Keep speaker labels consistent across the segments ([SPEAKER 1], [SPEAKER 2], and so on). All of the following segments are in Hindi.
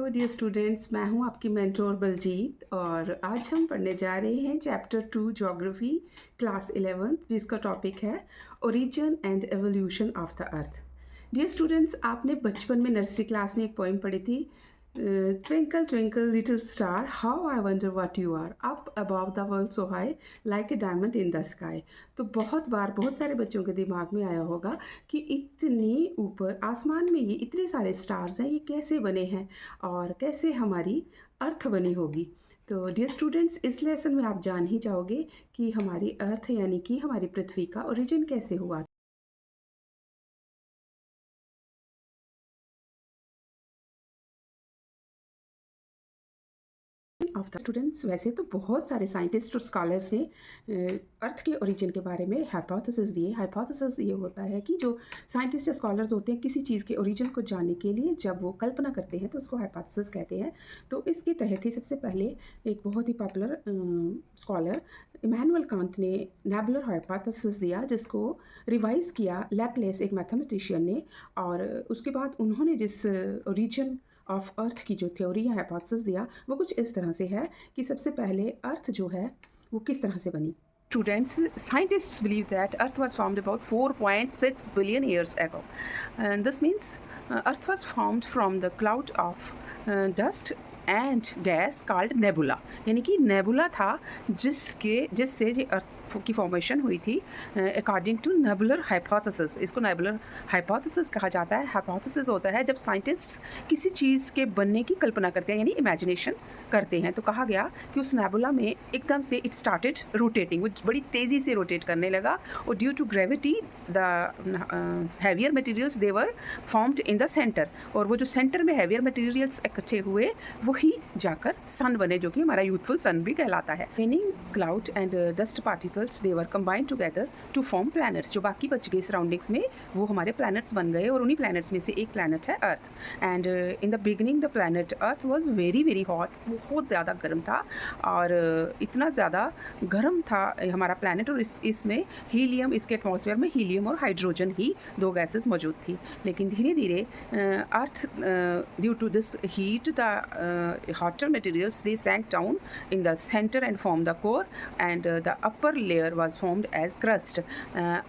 [SPEAKER 1] डियर स्टूडेंट्स, मैं हूं आपकी मेंटोर बलजीत और आज हम पढ़ने जा रहे हैं चैप्टर 2 ज्योग्राफी क्लास 11th जिसका टॉपिक है origin and evolution of the earth. Dear students, आपने बचपन में नर्सरी क्लास में एक पोएम पढ़ी थी, twinkle twinkle little star how I wonder what you are up above the world so high like a diamond in the sky. तो बहुत बार बहुत सारे बच्चों के दिमाग में आया होगा कि इतने ऊपर आसमान में ये इतने सारे स्टार्स हैं, ये कैसे बने हैं और कैसे हमारी अर्थ बनी होगी। तो डियर स्टूडेंट्स, इस लेसन में आप जान ही जाओगे कि हमारी अर्थ यानी कि हमारी पृथ्वी का ओरिजिन कैसे हुआ। ऑफ द स्टूडेंट्स, वैसे तो बहुत सारे साइंटिस्ट और स्कॉलर्स ने अर्थ के ओरिजिन के बारे में हाइपोथेसिस दिए। हाइपोथेसिस ये होता है कि जो साइंटिस्ट या स्कॉलर्स होते हैं किसी चीज़ के ओरिजिन को जानने के लिए जब वो कल्पना करते हैं तो उसको हाइपोथेसिस कहते हैं। तो इसके तहत ही सबसे पहले एक बहुत ही पॉपुलर स्कॉलर इमैनुअल कांत ने नेबुलर हाइपोथेसिस दिया, जिसको रिवाइज़ किया लैपलेस एक मैथमेटिशियन ने। और उसके बाद उन्होंने जिस ओरिजिन ऑफ अर्थ की जो थ्योरी या हाइपोथेसिस दिया वो कुछ इस तरह से है कि सबसे पहले अर्थ जो है वो किस तरह से बनी। Students, scientists believe that Earth was formed about 4.6 billion years ago. And this means Earth was formed from the cloud of dust and gas called nebula. यानी कि नेबुला था जिससे ये अर्थ की फॉर्मेशन हुई थी अकॉर्डिंग टू नेबुलर हाइपोथेसिस। इसको नेबुलर हाइपोथेसिस कहा जाता है। हाइपोथेसिस होता है जब साइंटिस्ट किसी चीज़ के बनने की कल्पना करते हैं यानी इमेजिनेशन करते हैं। तो कहा गया कि उस नेबुला में एकदम से इट स्टार्टेड रोटेटिंग, वो बड़ी तेज़ी से रोटेट करने लगा और due to gravity the heavier materials they were formed in the centre. और वो जो सेंटर में हैवियर मटेरियल्स इकट्ठे हुए वही जाकर सन बने, जो कि हमारा यूथफुल सन भी कहलाता है। Meaning cloud and dust particles they were combined together to form planets. जो बाकी बच गए सराउंडिंग्स में वो हमारे प्लैनेट्स बन गए और उन्हीं प्लैनेट्स में से एक प्लैनेट है earth. And in the beginning the planet earth was very very hot, बहुत ज़्यादा गर्म था। और इतना ज़्यादा गर्म था हमारा प्लैनेट और इसमें हीलियम, इसके एटमॉस्फेयर में हीलियम और हाइड्रोजन ही दो गैसेस मौजूद थी। लेकिन धीरे धीरे earth due to this heat the hotter materials they sank down in the center and formed the core and the upper layer was formed as crust.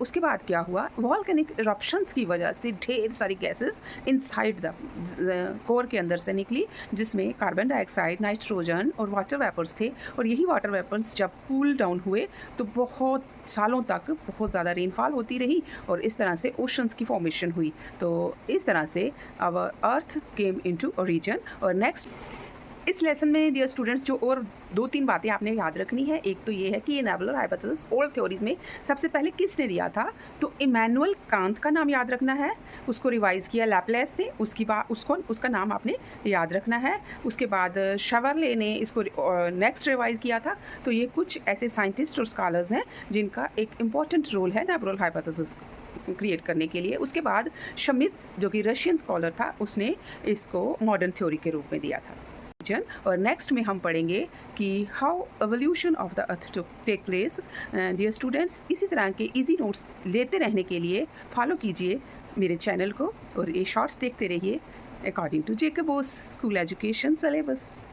[SPEAKER 1] उसके बाद क्या हुआ, volcanic eruptions की वजह से ढेर सारी गैसेस इनसाइड द कोर के अंदर से निकली, जिसमें कार्बन डाइऑक्साइड, नाइट्रोजन और वाटर वेपर्स थे। और यही वाटर वेपर्स जब कूल डाउन हुए तो बहुत सालों तक बहुत ज़्यादा रेनफॉल होती रही और इस तरह से ओशंस की फॉर्मेशन हुई। तो इस तरह से our earth came into origin. और नेक्स्ट इस लेसन में डियर स्टूडेंट्स जो और 2-3 बातें आपने याद रखनी है। एक तो ये है कि ये नेबुलर हाइपोथेसिस ओल्ड थ्योरीज में सबसे पहले किसने दिया था, तो इमैनुअल कांत का नाम याद रखना है। उसको रिवाइज़ किया लैपलेस ने, उसका नाम आपने याद रखना है। उसके बाद शवर्ले ने इसको नेक्स्ट रिवाइज़ किया था। तो ये कुछ ऐसे साइंटिस्ट और स्कॉलर्स हैं जिनका एक इम्पॉर्टेंट रोल है नेबुलर हाइपोथेसिस क्रिएट करने के लिए। उसके बाद श्मिट जो कि रशियन स्कॉलर था, उसने इसको मॉडर्न थ्योरी के रूप में दिया था। और नेक्स्ट में हम पढ़ेंगे कि how evolution of the earth to take place. Dear students, इसी तरह के इजी नोट्स लेते रहने के लिए फॉलो कीजिए मेरे चैनल को और ये शॉर्ट्स देखते रहिए according to JKBOSE school education syllabus.